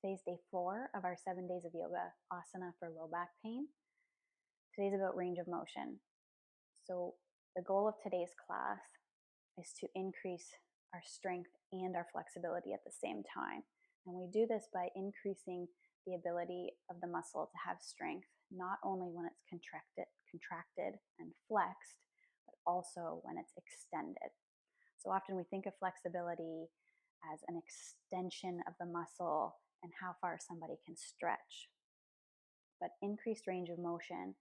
Today's day 4 of our 7 days of yoga asana for low back pain. Today's about range of motion. So the goal of today's class is to increase our strength and our flexibility at the same time. And we do this by increasing the ability of the muscle to have strength, not only when it's contracted and flexed, but also when it's extended. So often we think of flexibility as an extension of the muscle and how far somebody can stretch. But increased range of motion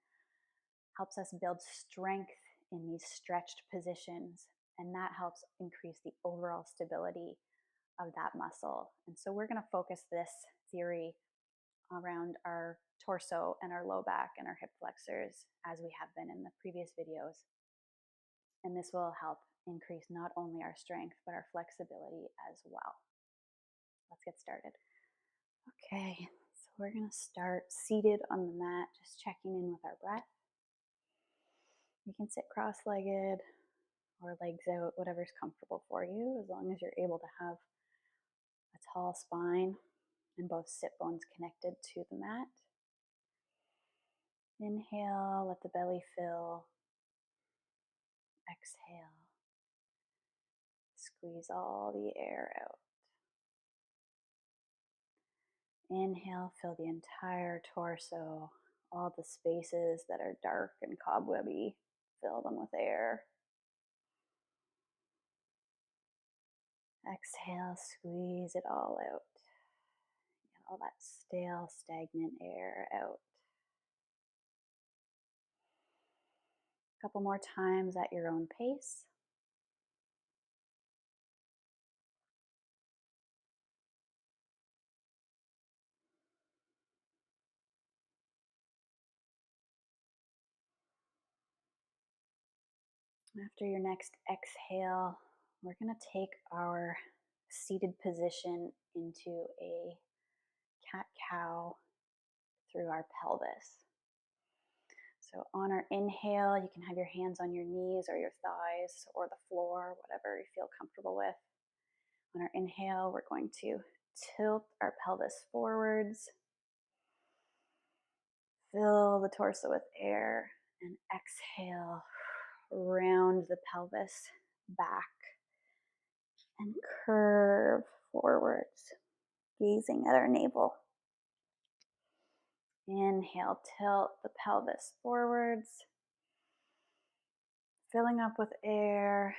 helps us build strength in these stretched positions, and that helps increase the overall stability of that muscle. And so we're going to focus this theory around our torso and our low back and our hip flexors, as we have been in the previous videos. And this will help increase not only our strength, but our flexibility as well. Let's get started. Okay, so we're going to start seated on the mat, just checking in with our breath. You can sit cross-legged or legs out, whatever's comfortable for you, as long as you're able to have a tall spine and both sit bones connected to the mat. Inhale, let the belly fill. Exhale, squeeze all the air out. Inhale, fill the entire torso, all the spaces that are dark and cobwebby, fill them with air. Exhale, squeeze it all out. Get all that stale, stagnant air out. A couple more times at your own pace. After your next exhale, we're going to take our seated position into a cat-cow through our pelvis. So on our inhale, you can have your hands on your knees or your thighs or the floor, whatever you feel comfortable with. On our inhale, we're going to tilt our pelvis forwards, fill the torso with air, and exhale, round the pelvis back and curve forwards, gazing at our navel. Inhale, tilt the pelvis forwards, filling up with air.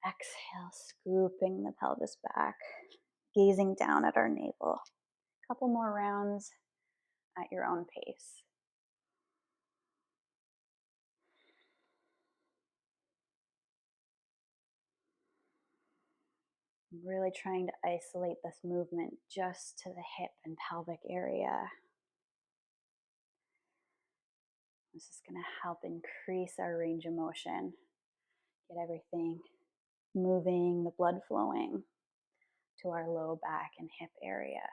Exhale, scooping the pelvis back, gazing down at our navel. A couple more rounds at your own pace. I'm really trying to isolate this movement just to the hip and pelvic area. This is going to help increase our range of motion, get everything moving, the blood flowing to our low back and hip area.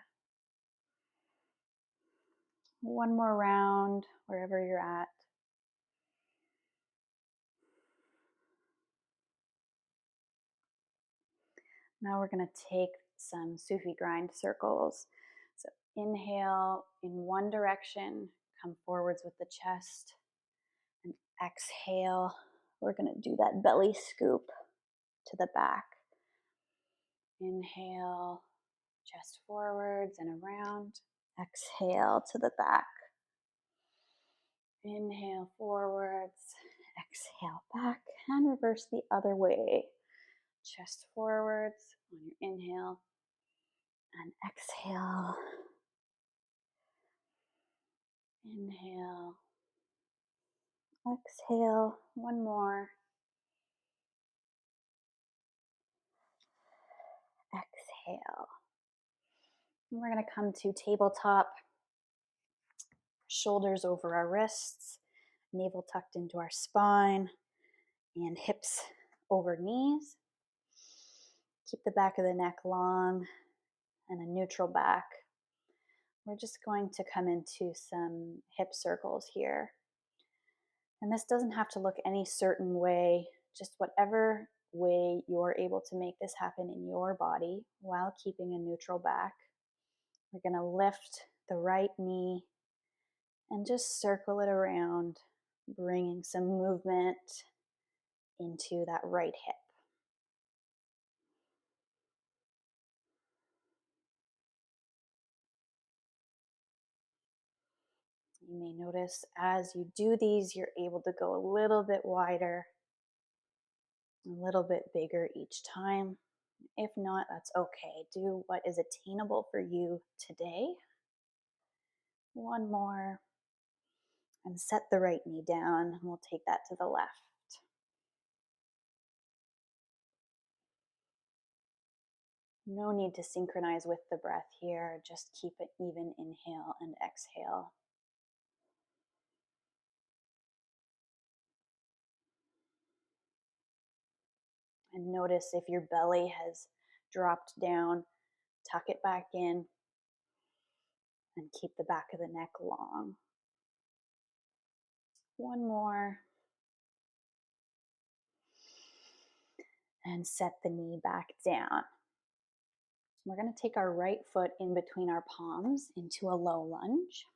One more round, wherever you're at. Now we're going to take some Sufi grind circles. So inhale in one direction, come forwards with the chest, and exhale. We're going to do that belly scoop to the back. Inhale, chest forwards and around. Exhale to the back. Inhale forwards, exhale back, and reverse the other way. Chest forwards on your inhale, and exhale. Inhale, exhale, one more. Exhale. And we're going to come to tabletop, shoulders over our wrists, navel tucked into our spine, and hips over knees. Keep the back of the neck long and a neutral back. We're just going to come into some hip circles here. And this doesn't have to look any certain way, just whatever way you're able to make this happen in your body while keeping a neutral back. We're going to lift the right knee and just circle it around, bringing some movement into that right hip. You may notice as you do these, you're able to go a little bit wider, a little bit bigger each time. If not, that's okay. Do what is attainable for you today. One more. And set the right knee down. We'll take that to the left. No need to synchronize with the breath here. Just keep it even inhale and exhale. And notice if your belly has dropped down, tuck it back in and keep the back of the neck long. One more. And set the knee back down. We're going to take our right foot in between our palms into a low lunge.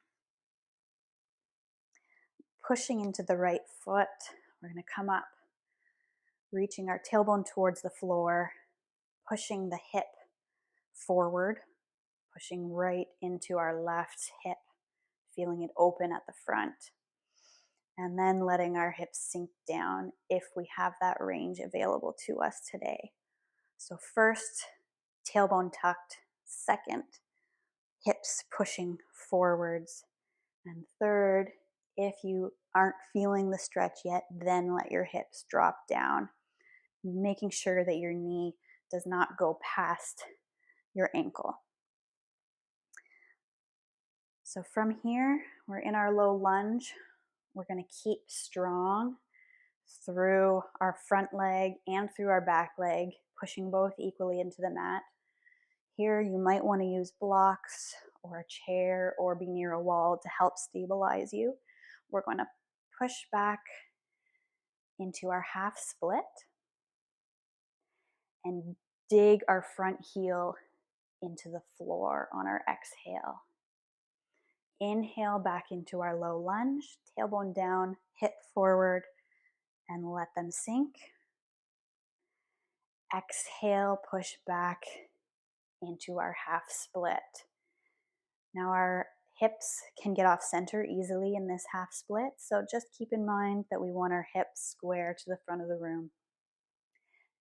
Pushing into the right foot, we're going to come up, reaching our tailbone towards the floor, pushing the hip forward, pushing right into our left hip, feeling it open at the front, and then letting our hips sink down if we have that range available to us today. So first, tailbone tucked. Second, hips pushing forwards. And third, if you aren't feeling the stretch yet, then let your hips drop down, making sure that your knee does not go past your ankle. So from here, we're in our low lunge. We're going to keep strong through our front leg and through our back leg, pushing both equally into the mat. Here, you might want to use blocks or a chair or be near a wall to help stabilize you. We're going to push back into our half split and dig our front heel into the floor on our exhale. Inhale back into our low lunge, tailbone down, hip forward, and let them sink. Exhale, push back into our half split. Now our hips can get off center easily in this half split, so just keep in mind that we want our hips square to the front of the room.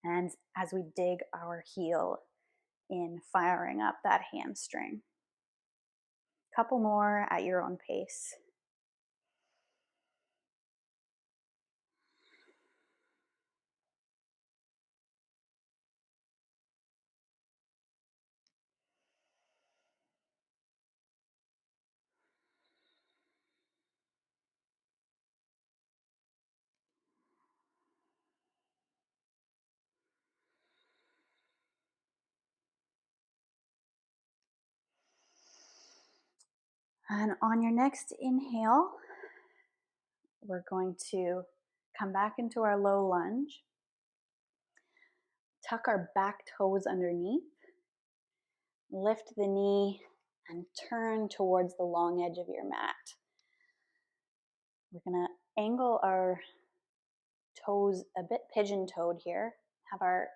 And as we dig our heel in, firing up that hamstring. Couple more at your own pace. And on your next inhale, we're going to come back into our low lunge. Tuck our back toes underneath. Lift the knee and turn towards the long edge of your mat. We're going to angle our toes a bit pigeon-toed here. Have our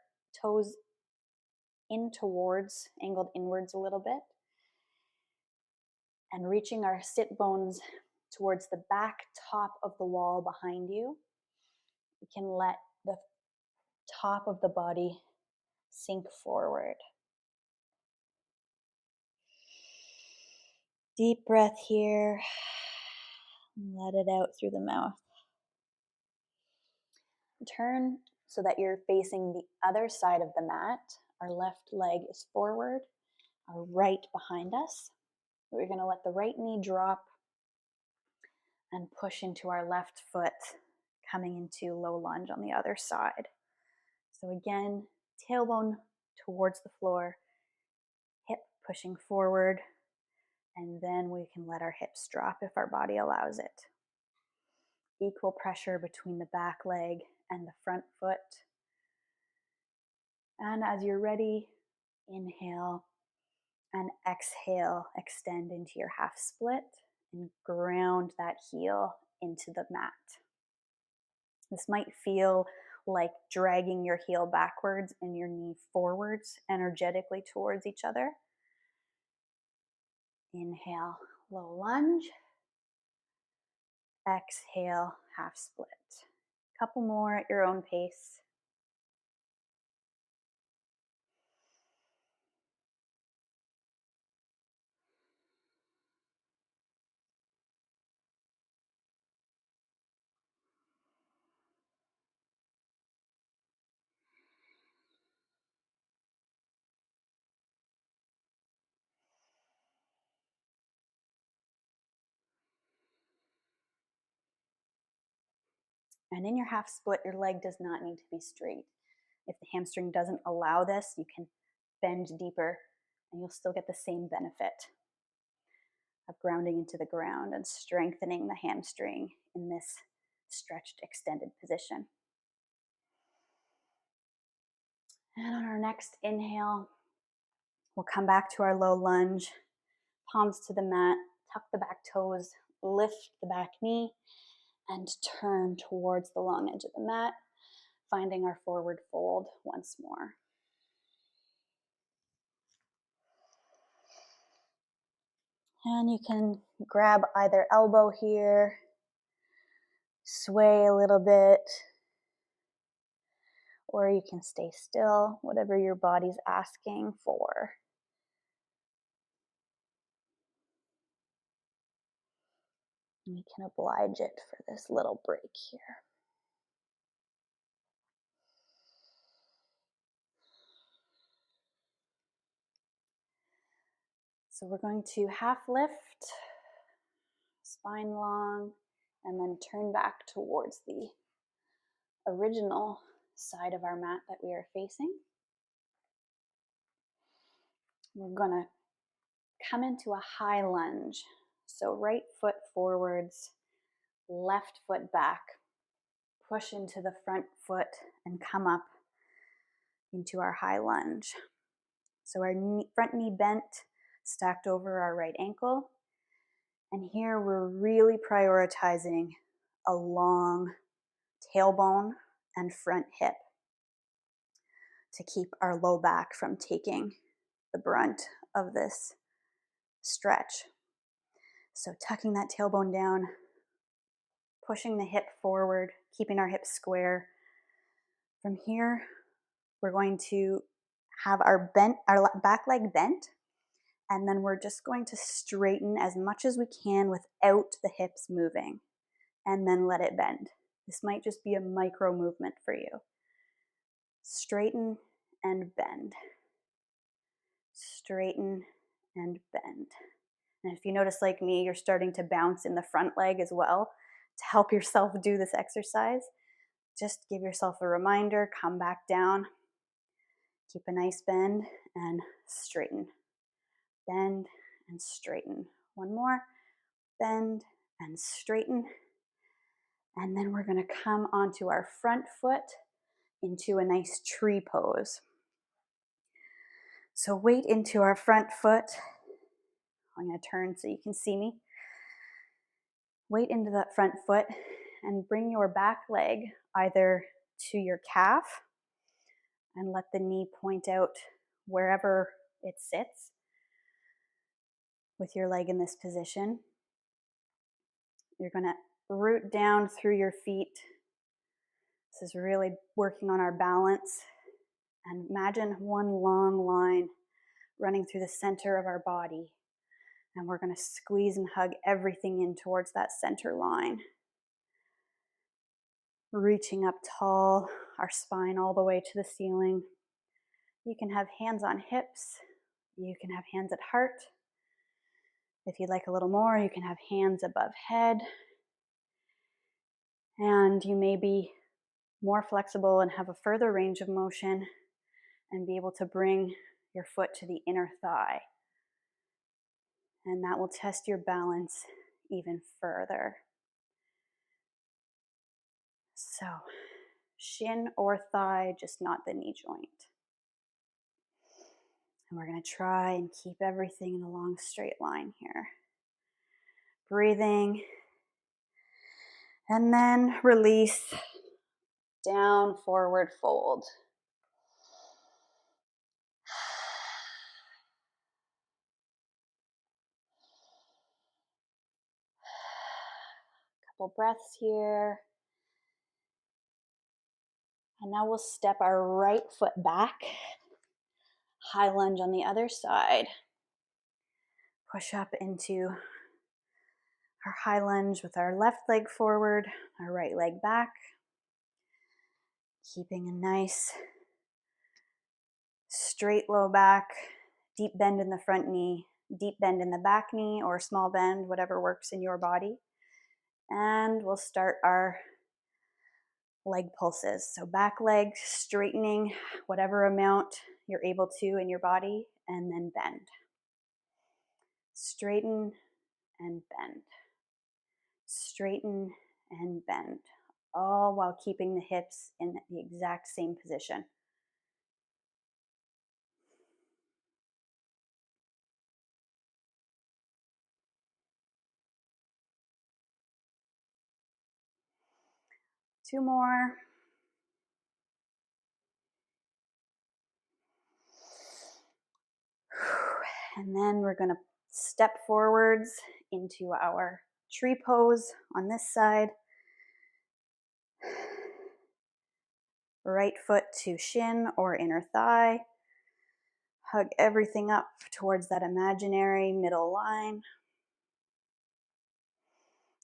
toes in towards, angled inwards a little bit. And reaching our sit bones towards the back top of the wall behind you. We can let the top of the body sink forward. Deep breath here. Let it out through the mouth. Turn so that you're facing the other side of the mat. Our left leg is forward, our right behind us. We're going to let the right knee drop and push into our left foot, coming into low lunge on the other side. So again, tailbone towards the floor, hip pushing forward, and then we can let our hips drop if our body allows it. Equal pressure between the back leg and the front foot. And as you're ready, inhale And exhale, extend into your half split and ground that heel into the mat. This might feel like dragging your heel backwards and your knee forwards energetically towards each other. Inhale, low lunge. Exhale, half split. Couple more at your own pace. And in your half split, your leg does not need to be straight. If the hamstring doesn't allow this, you can bend deeper and you'll still get the same benefit of grounding into the ground and strengthening the hamstring in this stretched, extended position. And on our next inhale, we'll come back to our low lunge, palms to the mat, tuck the back toes, lift the back knee, and turn towards the long edge of the mat, finding our forward fold once more. And you can grab either elbow here, sway a little bit, or you can stay still, whatever your body's asking for. We can oblige it for this little break here. So we're going to half lift, spine long, and then turn back towards the original side of our mat that we are facing. We're going to come into a high lunge. So right foot forwards, left foot back. Push into the front foot and come up into our high lunge. So our front knee bent, stacked over our right ankle. And here we're really prioritizing a long tailbone and front hip to keep our low back from taking the brunt of this stretch. So tucking that tailbone down, pushing the hip forward, keeping our hips square. From here, we're going to have our back leg bent, and then we're just going to straighten as much as we can without the hips moving, and then let it bend. This might just be a micro movement for you. Straighten and bend. Straighten and bend. And if you notice, like me, you're starting to bounce in the front leg as well to help yourself do this exercise, just give yourself a reminder, come back down, keep a nice bend, and straighten. Bend and straighten. One more. Bend and straighten. And then we're going to come onto our front foot into a nice tree pose. So weight into our front foot. I'm going to turn so you can see me. Weight into that front foot and bring your back leg either to your calf and let the knee point out wherever it sits with your leg in this position. You're going to root down through your feet. This is really working on our balance. And imagine one long line running through the center of our body. And we're going to squeeze and hug everything in towards that center line. Reaching up tall, our spine all the way to the ceiling. You can have hands on hips. You can have hands at heart. If you'd like a little more, you can have hands above head. And you may be more flexible and have a further range of motion and be able to bring your foot to the inner thigh. And that will test your balance even further. So, shin or thigh, just not the knee joint. And we're going to try and keep everything in a long straight line here. Breathing. And then release. Down, forward, fold. Couple breaths here. And now we'll step our right foot back. High lunge on the other side. Push up into our high lunge with our left leg forward, our right leg back. Keeping a nice straight low back, deep bend in the front knee, deep bend in the back knee, or small bend, whatever works in your body. And we'll start our leg pulses. So back leg straightening whatever amount you're able to in your body, and then bend. Straighten and bend. Straighten and bend. All while keeping the hips in the exact same position. Two more. And then we're going to step forwards into our tree pose on this side. Right foot to shin or inner thigh. Hug everything up towards that imaginary middle line.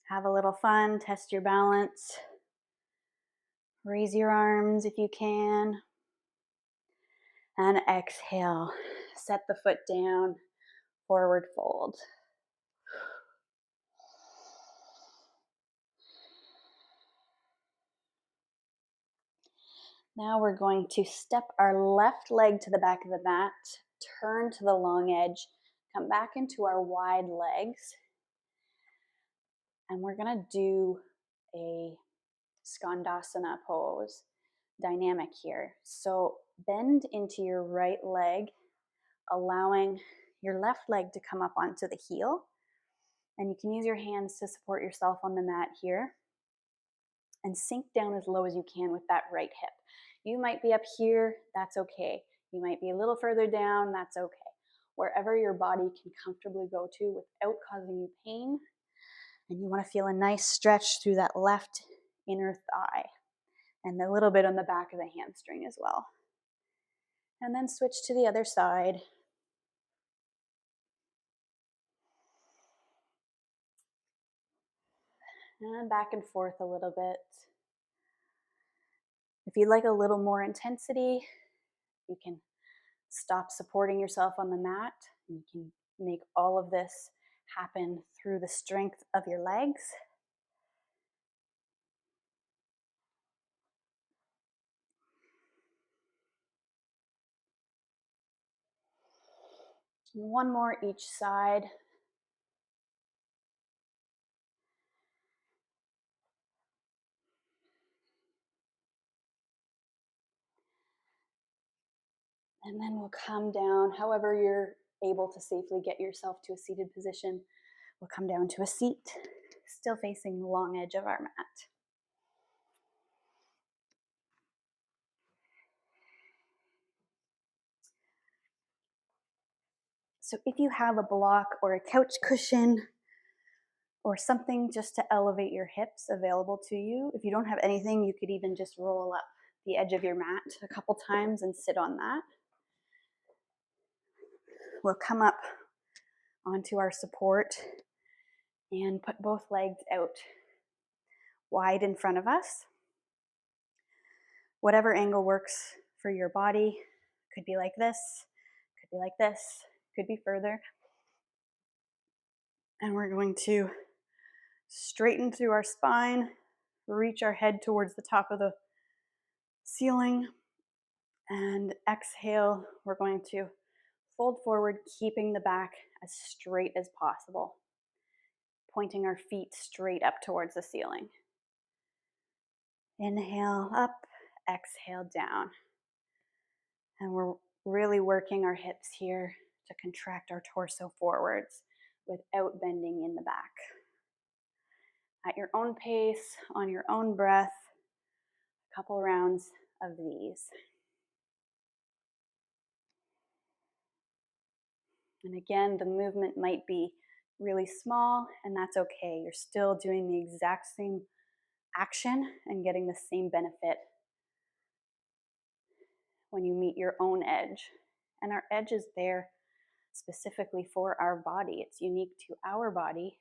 Have a little fun, test your balance. Raise your arms if you can. And exhale. Set the foot down, forward fold. Now we're going to step our left leg to the back of the mat, turn to the long edge, come back into our wide legs, and we're going to do a skandasana pose, dynamic here. So bend into your right leg, allowing your left leg to come up onto the heel, and you can use your hands to support yourself on the mat here, and sink down as low as you can with that right hip. You might be up here, that's okay. You might be a little further down, that's okay. Wherever your body can comfortably go to without causing you pain. And you want to feel a nice stretch through that left inner thigh and a little bit on the back of the hamstring as well. And then switch to the other side. And back and forth a little bit. If you'd like a little more intensity, you can stop supporting yourself on the mat. You can make all of this happen through the strength of your legs. One more each side. And then we'll come down, however you're able to safely get yourself to a seated position. We'll come down to a seat, still facing the long edge of our mat. So if you have a block or a couch cushion or something just to elevate your hips available to you, if you don't have anything, you could even just roll up the edge of your mat a couple times and sit on that. We'll come up onto our support and put both legs out wide in front of us. Whatever angle works for your body. Could be like this, could be like this, could be further. And we're going to straighten through our spine, reach our head towards the top of the ceiling, and exhale, we're going to fold forward, keeping the back as straight as possible, pointing our feet straight up towards the ceiling. Inhale up, exhale down. And we're really working our hips here to contract our torso forwards without bending in the back. At your own pace, on your own breath, a couple rounds of these. And again, the movement might be really small, and that's okay. You're still doing the exact same action and getting the same benefit when you meet your own edge. And our edge is there specifically for our body. It's unique to our body,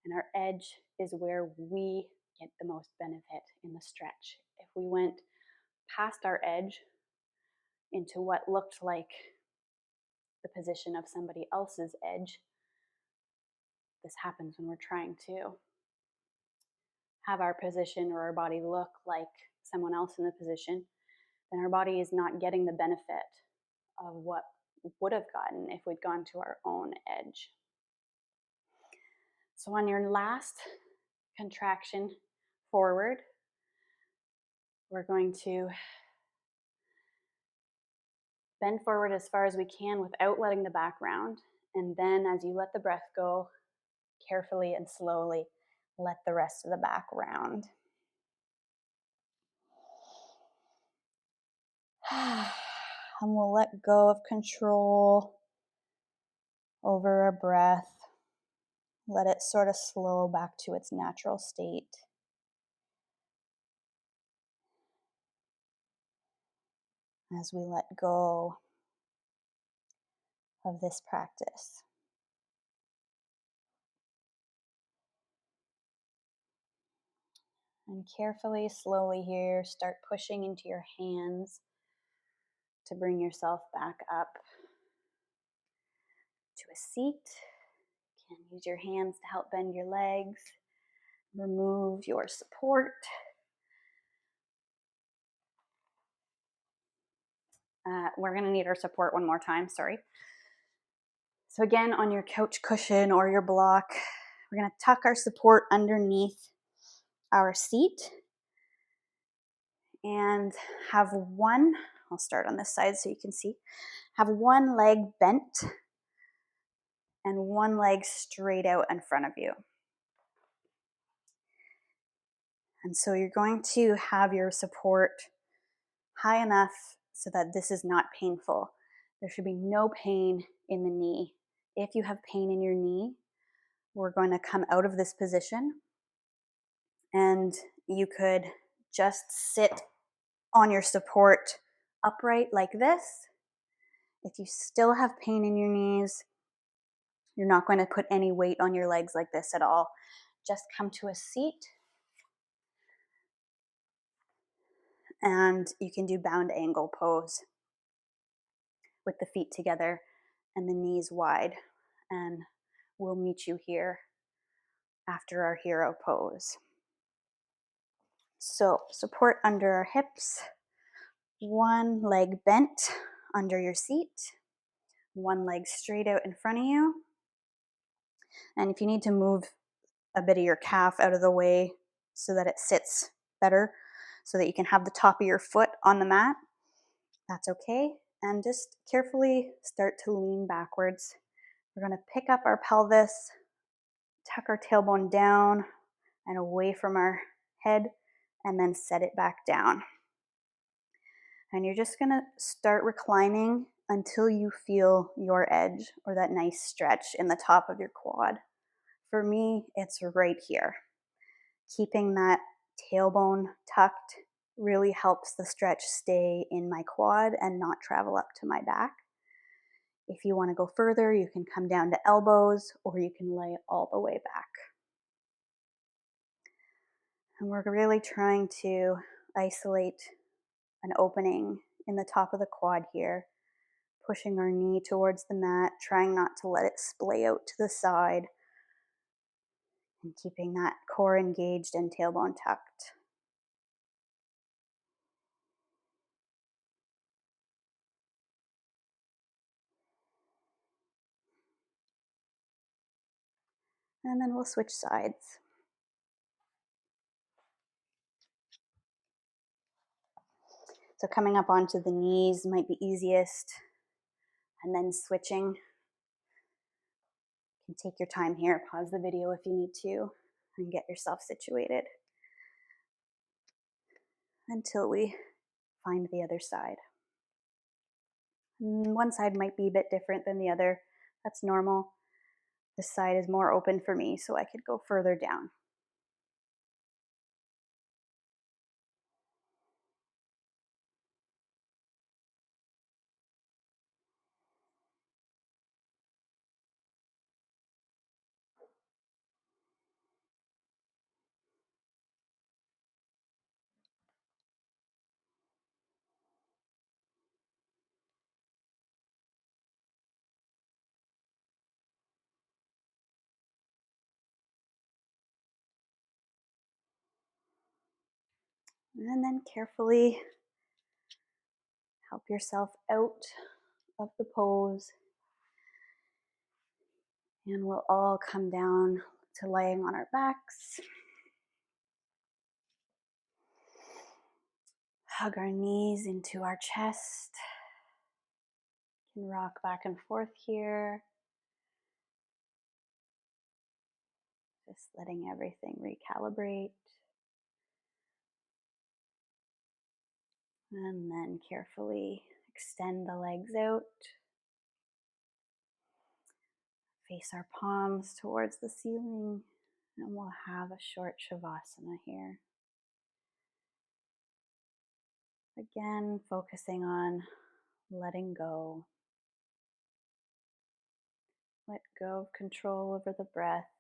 and our edge is where we get the most benefit in the stretch. If we went past our edge into what looked like the position of somebody else's edge, this happens when we're trying to have our position or our body look like someone else in the position, then our body is not getting the benefit of what we would have gotten if we'd gone to our own edge. So on your last contraction forward, we're going to bend forward as far as we can without letting the back round. And then as you let the breath go, carefully and slowly let the rest of the back round. And we'll let go of control over our breath. Let it sort of slow back to its natural state. As we let go of this practice. And carefully, slowly here, start pushing into your hands to bring yourself back up to a seat. You can use your hands to help bend your legs. Remove your support. We're going to need our support one more time, sorry. So again, on your couch cushion or your block, we're going to tuck our support underneath our seat and have one, I'll start on this side so you can see, have one leg bent and one leg straight out in front of you. And so you're going to have your support high enough so that this is not painful. There should be no pain in the knee. If you have pain in your knee, we're going to come out of this position and you could just sit on your support upright like this. If you still have pain in your knees, you're not going to put any weight on your legs like this at all. Just come to a seat and you can do bound angle pose with the feet together and the knees wide. And we'll meet you here after our hero pose. So support under our hips, one leg bent under your seat, one leg straight out in front of you. And if you need to move a bit of your calf out of the way so that it sits better, so that you can have the top of your foot on the mat, that's okay. And just carefully start to lean backwards. We're going to pick up our pelvis, tuck our tailbone down and away from our head, and then set it back down. And you're just going to start reclining until you feel your edge or that nice stretch in the top of your quad. For me, it's right here. Keeping that tailbone tucked really helps the stretch stay in my quad and not travel up to my back. If you want to go further, you can come down to elbows or you can lay all the way back. And we're really trying to isolate an opening in the top of the quad here, pushing our knee towards the mat, trying not to let it splay out to the side, and keeping that core engaged and tailbone tucked. And then we'll switch sides. So coming up onto the knees might be easiest. and then switching. You can take your time here, pause the video if you need to, and get yourself situated until we find the other side. And one side might be a bit different than the other. That's normal. This side is more open for me, so I could go further down. And then carefully help yourself out of the pose. And we'll all come down to laying on our backs. Hug our knees into our chest. Can rock back and forth here. Just letting everything recalibrate. And then carefully extend the legs out. Face our palms towards the ceiling. And we'll have a short shavasana here. Again, focusing on letting go. Let go of control over the breath.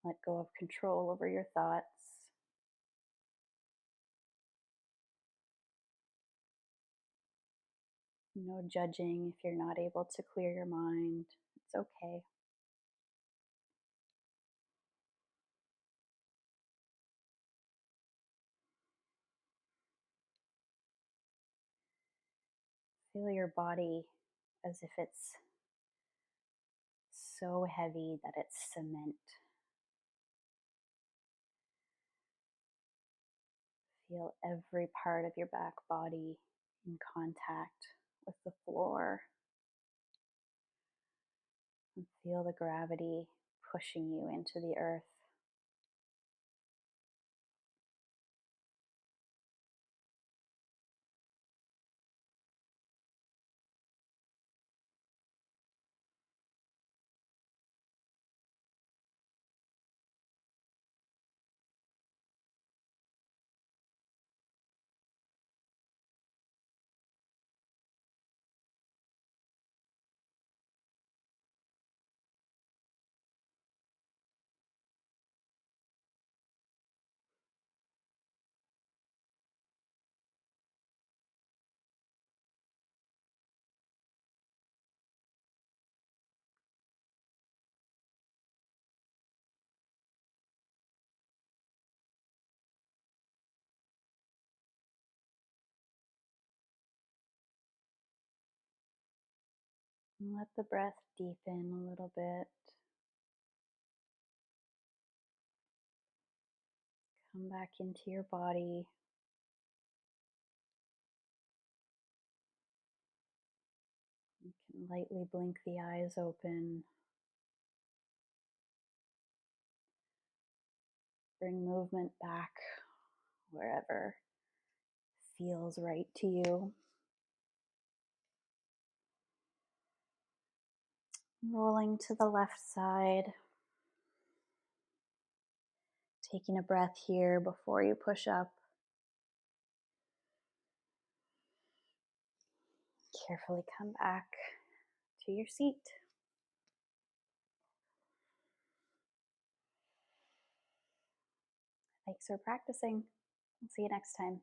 Let go of control over your thoughts. No judging if you're not able to clear your mind. It's okay. Feel your body as if it's so heavy that it's cement. Feel every part of your back body in contact with the floor. And feel the gravity pushing you into the earth. And let the breath deepen a little bit. Come back into your body. You can lightly blink the eyes open. Bring movement back wherever feels right to you. Rolling to the left side. Taking a breath here before you push up. Carefully come back to your seat. Thanks for practicing. I'll see you next time.